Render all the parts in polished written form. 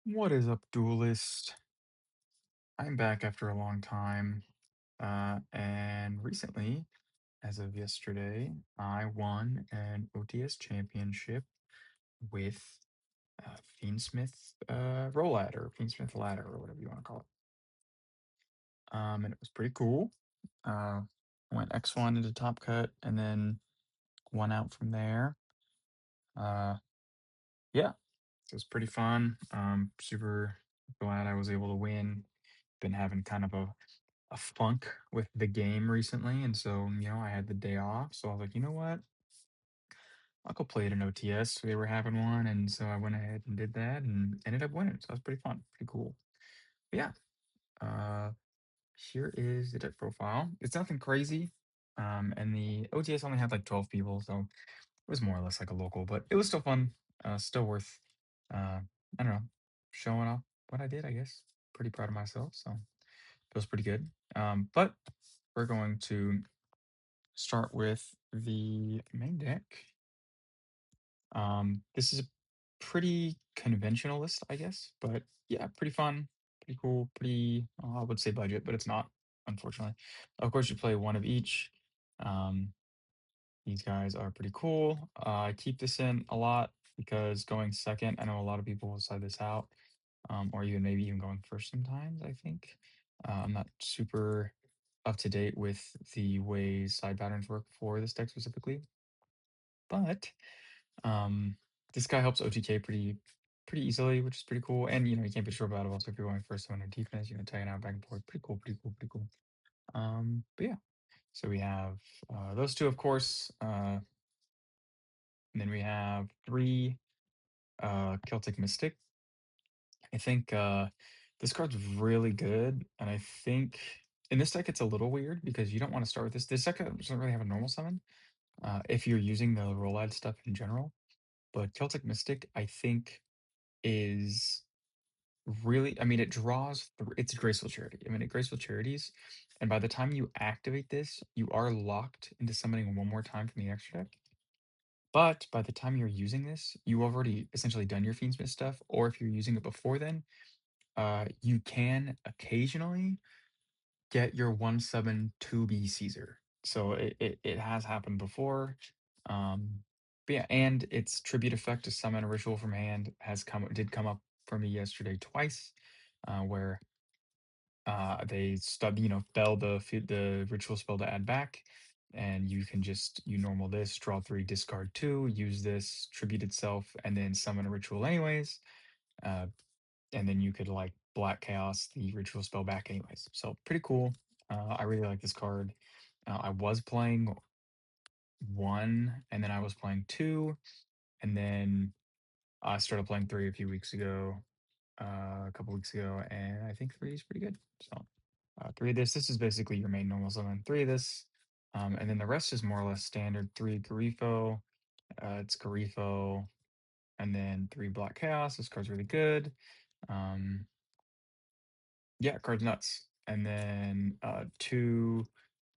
What is up, duelist? I'm back after a long time. And recently, as of yesterday, I won an OTS Championship with Fiendsmith ROLAD or Fiendsmith Ladder or whatever you want to call it. And it was pretty cool. Went X1 into top cut and then one out from there. Uh, yeah, it was pretty fun. Super glad I was able to win. Been having kind of a funk with the game recently, and so I had the day off, so I was like, you know what, I'll go play at an OTS. They were having one, and so I went ahead and did that, and ended up winning. So that was pretty fun, pretty cool. But yeah, uh, here is the deck profile. It's nothing crazy, and the OTS only had like 12 people, so it was more or less like a local, but it was still fun. Still worth, I don't know, showing off what I did. I guess pretty proud of myself, so feels pretty good. But we're going to start with the main deck. This is a pretty conventional list, I guess, but yeah, pretty fun, pretty cool, pretty, I would say budget, but it's not, unfortunately. Of course, you play one of each. Um, these guys are pretty cool. I keep this in a lot because going second, I know a lot of people will side this out, or even maybe even going first sometimes, I think. I'm not super up to date with the way side patterns work for this deck specifically, but um, this guy helps OTK pretty easily, which is pretty cool. And you can't be sure about it. Also, if you're going first on a defense, tagging out back and forth. Pretty cool, pretty cool, pretty cool. But yeah, so we have those two, of course. And then we have three Celtic Mystic. I think this card's really good, and I think in this deck it's a little weird because you don't want to start with this. This deck doesn't really have a normal summon if you're using the Rolad stuff in general. But Celtic Mystic, I think, is really, I mean, it draws, it's Graceful Charity. I mean, it Graceful Charities, and by the time you activate this, you are locked into summoning one more time from the extra deck. But by the time you're using this, you already essentially done your Fiendsmith stuff, or if you're using it before then, you can occasionally get your 1/7 to be Caesar. So it has happened before. But yeah, and its tribute effect to summon a ritual from hand did come up for me yesterday twice, where they spell the ritual spell to add back, and you can just you normal this, draw three, discard two, use this, tribute itself, and then summon a ritual anyways. Uh, and then you could like Black Chaos the ritual spell back anyways. So pretty cool. I really like this card. I was playing one, and then I was playing two, and then I started playing three a few weeks ago, a couple weeks ago, and I think three is pretty good. So three of this. This is basically your main normal summon. Three of this, and then the rest is more or less standard. Three Garifo. It's Garifo, and then three Black Chaos. This card's really good. Um, Yeah, card's nuts. And then two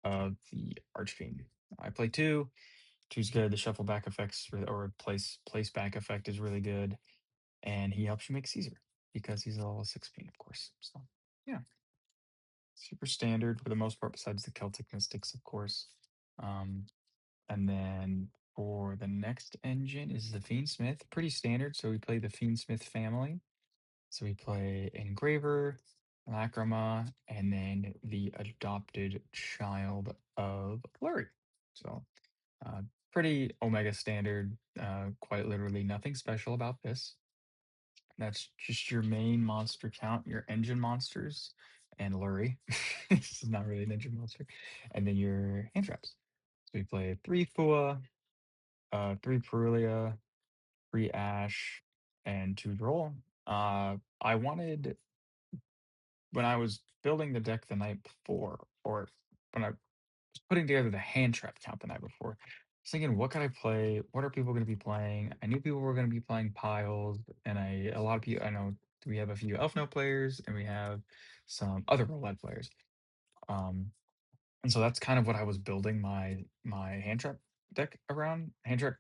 of the Archfiend. I play two. Two's good. The shuffle back effects or place back effect is really good. And he helps you make Caesar because he's a level 16, of course. So yeah, super standard for the most part, besides the Celtic Mystics, of course. Um, and then for the next engine is the Fiendsmith. Pretty standard. So we play the Fiendsmith family. So we play Engraver, Lacrima, and then the adopted child of Flurry. So pretty Omega standard, quite literally nothing special about this. That's just your main monster count, your engine monsters, and Lurry. This is not really an engine monster. And then your hand traps. So we play three Fua, three Perulia, three Ash, and two Droll. I wanted when I was building the deck the night before, or when I was putting together the hand trap count the night before, I was thinking, what can I play? What are people going to be playing? I knew people were going to be playing piles, and a lot of people. I know we have a few Elf Note players, and we have some other Roulette players. Um, and so that's kind of what I was building my hand trap deck around. Hand trap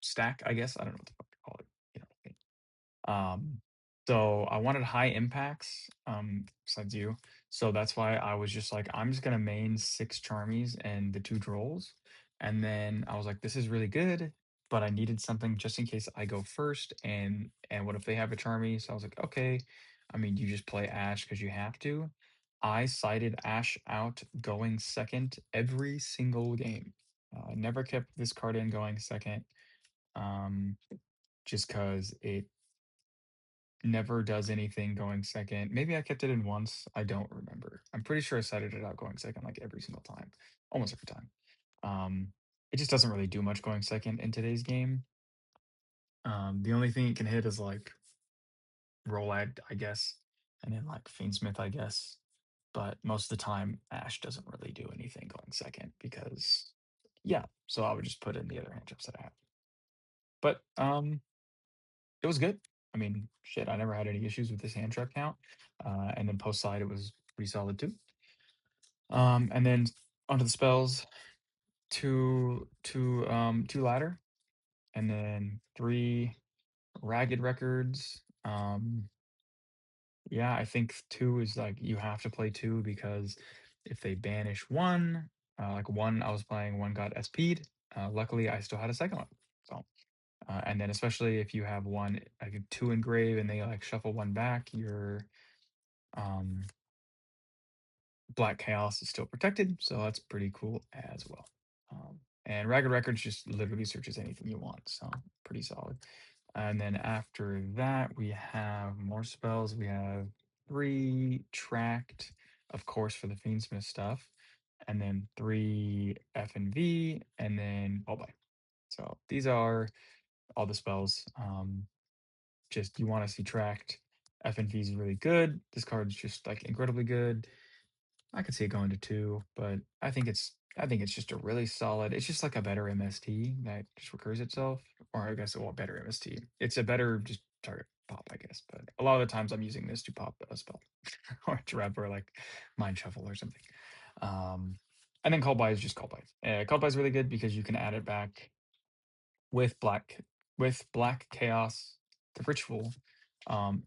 stack, I guess. I don't know what the fuck to call it. You know. So I wanted high impacts, besides you. So that's why I was just like, I'm just gonna main 6 Charmies and the 2 Drolls. And then I was like, this is really good, but I needed something just in case I go first. And what if they have a Charmy? So I was like, okay. I mean, you just play Ash because you have to. I sided Ash out going second every single game. I never kept this card in going second. Um, just because it never does anything going second. Maybe I kept it in once. I don't remember. I'm pretty sure I cited it out going second like every single time, almost every time. It just doesn't really do much going second in today's game. The only thing it can hit is like ROLAD, I guess, and then like Fiendsmith, I guess. But most of the time, Ash doesn't really do anything going second because, yeah. So I would just put in the other hand chips that I have. But it was good. I mean, shit, I never had any issues with this hand trap count. And then post side, it was pretty solid too. And then onto the spells, two ladder, and then 3 ragged records. Yeah, I think 2 is like you have to play 2 because if they banish 1, like 1 I was playing, 1 got SP'd. Luckily, I still had a second one. So and then especially if you have 1, like 2 engrave and they like shuffle 1 back, your um, Black Chaos is still protected, so that's pretty cool as well. And Ragged Records just literally searches anything you want, so pretty solid. And then after that, we have more spells. We have 3 tracked, of course, for the Fiendsmith stuff, and then 3 F and V, and then All by. So these are all the spells. Just you want to see tracked. FNV is really good. This card's just like incredibly good. I could see it going to 2, but I think it's just a really solid. It's just like a better MST that just recurs itself, or I guess well, better MST. It's a better just target pop, I guess. But a lot of the times I'm using this to pop a spell or trap or like mind shuffle or something. Um, and then call by is just call by. Call by is really good because you can add it back with black chaos, the ritual.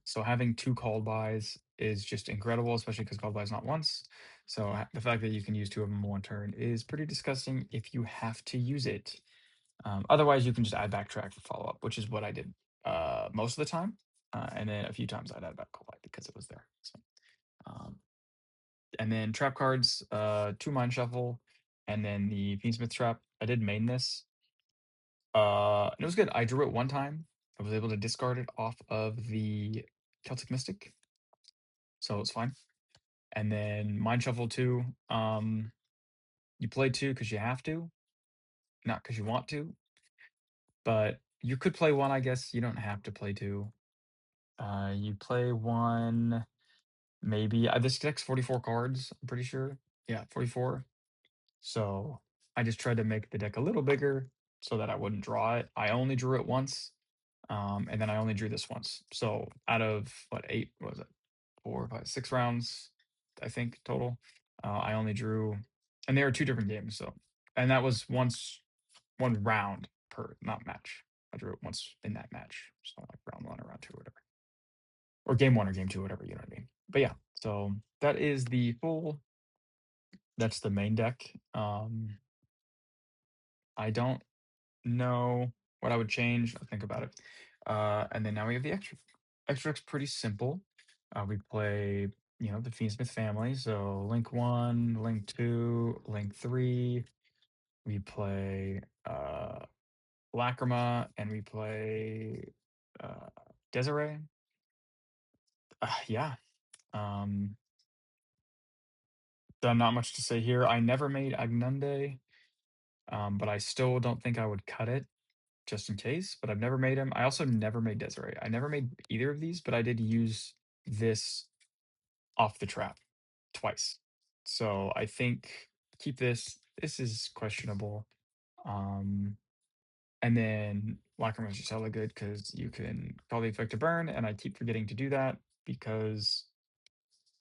So having 2 called bys is just incredible, especially because called by is not once. So the fact that you can use 2 of them in 1 turn is pretty disgusting if you have to use it. Otherwise, you can just add backtrack for follow up, which is what I did most of the time. And then a few times I'd add back call by because it was there. So, um, and then trap cards, 2 mind shuffle, and then the Fiendsmith trap. I did main this it was good. I drew it 1 time. I was able to discard it off of the Celtic Mystic, so it was fine. And then Mind Shuffle 2. You play 2 because you have to, not because you want to. But you could play 1, I guess. You don't have to play 2. You play 1, maybe. This deck's 44 cards, I'm pretty sure. Yeah, 44. So I just tried to make the deck a little bigger so that I wouldn't draw it. I only drew it once. And then I only drew this once. So out of what 8 what was it 4, 5, 6 rounds, I think total. I only drew, and they were 2 different games. So, and that was once 1 round per, not match. I drew it once in that match. So like round 1 or round 2 or whatever, or game 1 or game 2, whatever, you know what I mean. But yeah, so that is the full. That's the main deck. I don't know what I would change. I'll think about it. And then now we have the extra. Extra deck's pretty simple. We play, the Fiendsmith family. So Link 1, Link 2, Link 3. We play Lacrima, and we play uh, Desiree. Yeah. Um, not much to say here. I never made Agnunde, but I still don't think I would cut it just in case, but I've never made him. I also never made Desiree. I never made either of these, but I did use this off the trap twice. So I think keep this. This is questionable. Um, and then Lacrima is just hella good because you can call the effect to burn, and I keep forgetting to do that because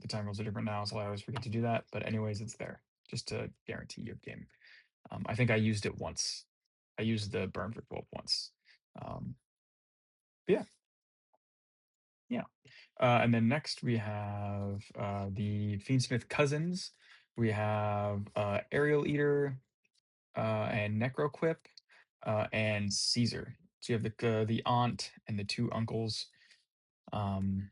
the time rules are different now, so I always forget to do that. But anyways, it's there just to guarantee your game. I think I used it once. I used the burn for 12 once. Um, but yeah, yeah. And then next we have the Fiendsmith cousins. We have Aerial Eater and Necroquip and Caesar. So you have the aunt and the two uncles. Um,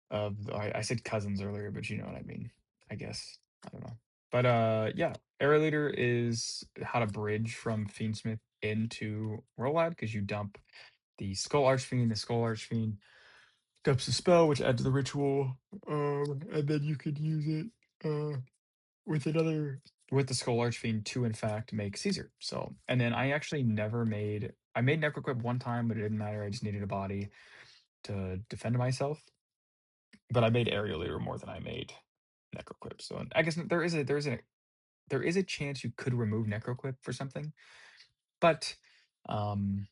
I said cousins earlier, but you know what I mean. I guess I don't know. But yeah, Aerial Eater is how to bridge from Fiendsmith into Rolad because you dump the Skull Archfiend, the Skull Archfiend dumps a spell, which adds to the ritual, and then you could use it with another with the Skull Archfiend to in fact make Caesar. So, and then I actually never made I made Necroquip one time, but it didn't matter. I just needed a body to defend myself. But I made Aerial Leader more than I made Necroquip. So I guess there is a chance you could remove Necroquip for something, but um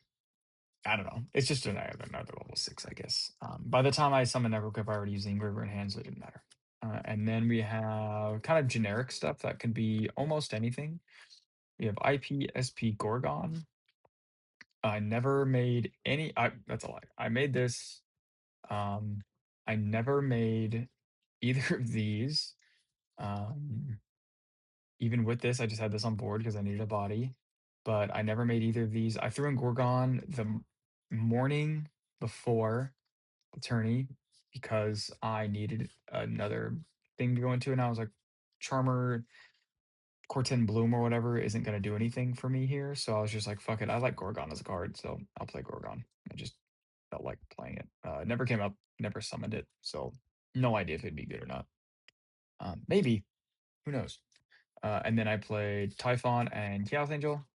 I don't know. It's just another level 6, I guess. By the time I summoned Necroquip, I already used the Engraver in hand, so it didn't matter. And then we have kind of generic stuff that can be almost anything. We have IP, SP, Gorgon. I never made any. That's a lie. I made this. Um, I never made either of these. Um, Even with this, I just had this on board because I needed a body. But I never made either of these. I threw in Gorgon the morning before attorney because I needed another thing to go into, and I was like, Charmer, Cortin Bloom or whatever isn't going to do anything for me here. So I was just like, fuck it. I like Gorgon as a card, so I'll play Gorgon. I just felt like playing it. Never came up, never summoned it, so no idea if it'd be good or not. Maybe, who knows? And then I played Typhon and Chaos Angel.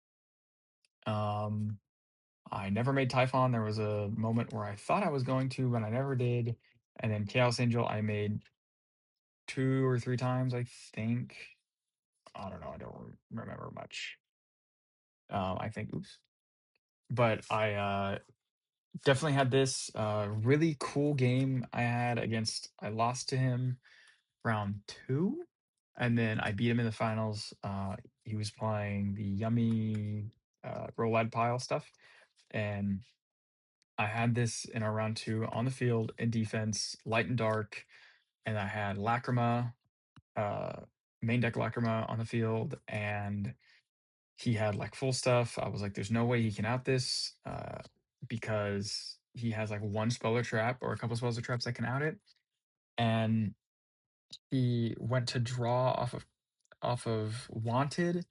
Um, I never made Typhon. There was a moment where I thought I was going to, but I never did. And then Chaos Angel, I made 2 or 3 times, I think. I don't know, I don't remember much. I think oops. But I, definitely had this, really cool game I had against I lost to him round 2, and then I beat him in the finals. He was playing the yummy, Rolad pile stuff, and I had this in our round 2 on the field in defense, light and dark, and I had Lacrima, uh, main deck Lacrima on the field, and he had like full stuff. I was like, there's no way he can out this because he has like one speller trap or a couple speller traps that can out it. And he went to draw off of wanted,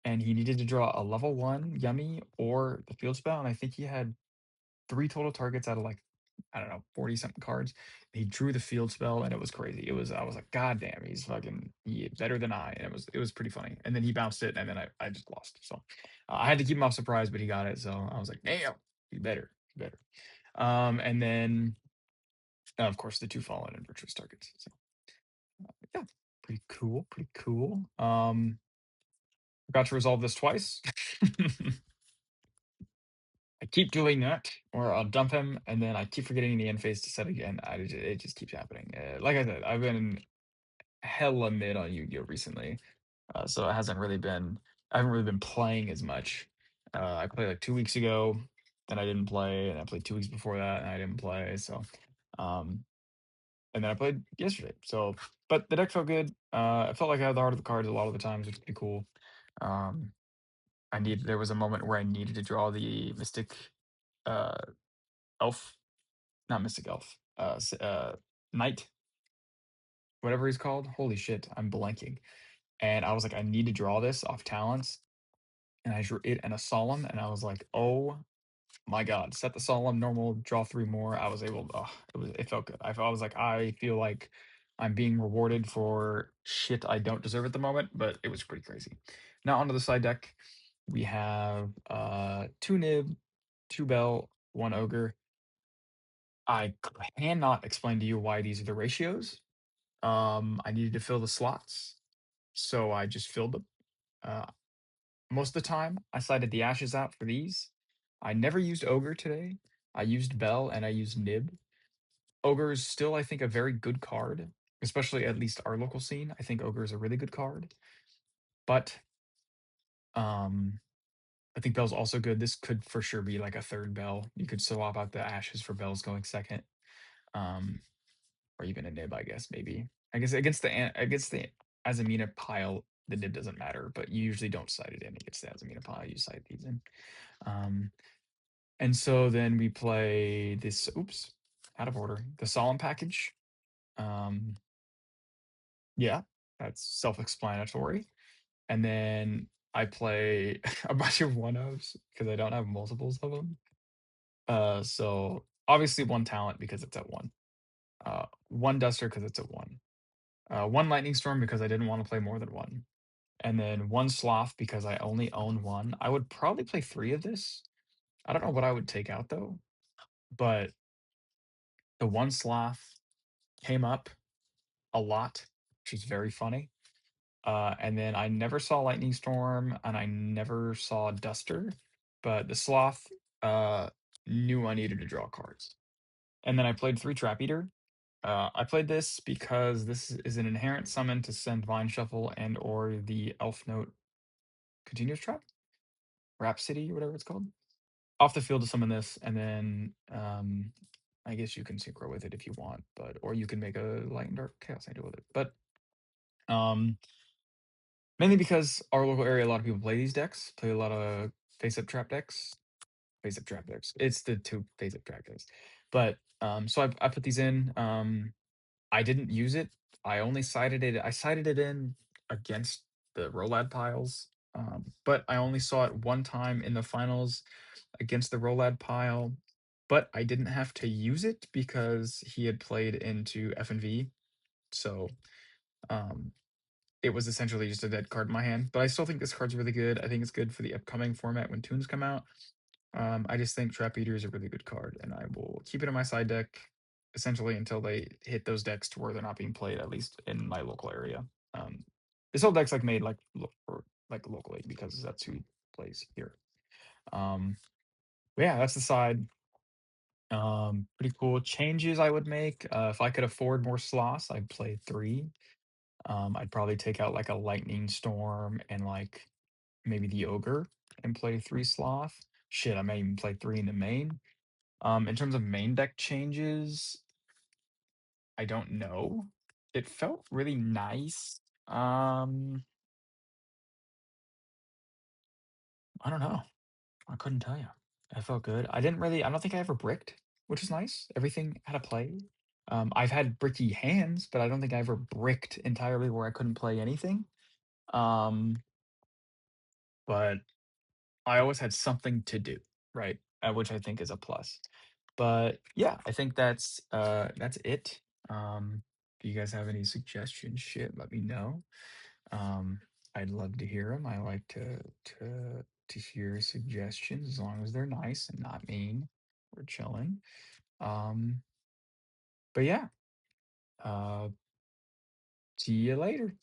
and he needed to draw a level 1 yummy or the field spell. And I think he had 3 total targets out of like, I don't know, 40 something cards. He drew the field spell and it was crazy. I was like, God damn, he better than I. And it was pretty funny. And then he bounced it and then I just lost. So I had to keep him off surprise, but he got it. So I was like, damn, he's better. He's better. And then of course the 2 fallen and virtuous targets. So yeah, pretty cool. Pretty cool. Got to resolve this twice. I keep doing that, or I'll dump him, and then I keep forgetting the end phase to set again. It just keeps happening. Like I said, I've been hella mid on Yu-Gi-Oh recently, so it hasn't really been. I haven't really been playing as much. I played like 2 weeks ago, then I didn't play, and I played 2 weeks before that, and I didn't play. So, um, and then I played yesterday. So, but the deck felt good. I felt like I had the heart of the cards a lot of the times, which is pretty cool. Um, there was a moment where I needed to draw the Mystic uh elf, not Mystic Elf, Knight, whatever he's called. Holy shit, I'm blanking. And I was like, I need to draw this off talents, and I drew it and a solemn, and I was like, oh my god, set the solemn, normal, draw 3 more. I was able. Oh, it felt good. I was like, I feel like I'm being rewarded for shit I don't deserve at the moment, but it was pretty crazy. Now onto the side deck, we have 2 Nib, 2 Bell, 1 Ogre. I cannot explain to you why these are the ratios. I needed to fill the slots, so I just filled them. Uh, Most of the time, I sided the ashes out for these. I never used Ogre today. I used Bell and I used Nib. Ogre is still, I think, a very good card, especially at least our local scene. I think Ogre is a really good card, but um, I think Bell's also good. This could for sure be like a third Bell. You could swap out the ashes for Bells going second. Um, or even a nib, I guess, maybe. I guess against the Azamina pile, the nib doesn't matter, but you usually don't side it in against the Azamina pile, you side these in. Um, and so then we play this, oops, out of order, the solemn package. Um, yeah, that's self-explanatory. And then I play a bunch of one-ofs because I don't have multiples of them. So obviously one talent because it's at one. One duster because it's at one. One lightning storm because I didn't want to play more than one. And then one sloth because I only own one. I would probably play three of this. I don't know what I would take out though, but the one sloth came up a lot, which is very funny. And then I never saw Lightning Storm and I never saw Duster, but the Sloth knew I needed to draw cards. And then I played 3 Trap Eater. I played this because this is an inherent summon to send Vine Shuffle and or the Elf Note Continuous Trap? Rhapsody or whatever it's called. Off the field to summon this, and then I guess you can synchro with it if you want, but or you can make a Light and Dark Chaos Angel with it. But um mainly because our local area, a lot of people play these decks, play a lot of face-up trap decks. Face-up trap decks. It's the 2 face-up trap decks. But, so I put these in, I didn't use it. I sided it in against the ROLAD piles, but I only saw it one time in the finals against the ROLAD pile, but I didn't have to use it because he had played into FNV, so, um it was essentially just a dead card in my hand, but I still think this card's really good. I think it's good for the upcoming format when tunes come out. I just think Trap Eater is a really good card, and I will keep it in my side deck essentially until they hit those decks to where they're not being played, at least in my local area. Um, this whole deck's like made like locally because that's who plays here. Um, but yeah, that's the side. Pretty cool changes I would make. If I could afford more slots, I'd play 3. I'd probably take out like a lightning storm and like maybe the ogre and play 3 sloth. Shit, I may even play 3 in the main. In terms of main deck changes, I don't know. It felt really nice. I don't know. I couldn't tell you. It felt good. I don't think I ever bricked, which is nice. Everything had a play. I've had bricky hands, but I don't think I ever bricked entirely where I couldn't play anything. Um, but I always had something to do, right? Which I think is a plus. But yeah, I think that's it. If you guys have any suggestions, shit, let me know. Um, I'd love to hear them. I like to hear suggestions as long as they're nice and not mean. We're chilling. Um, but yeah, uh, see you later.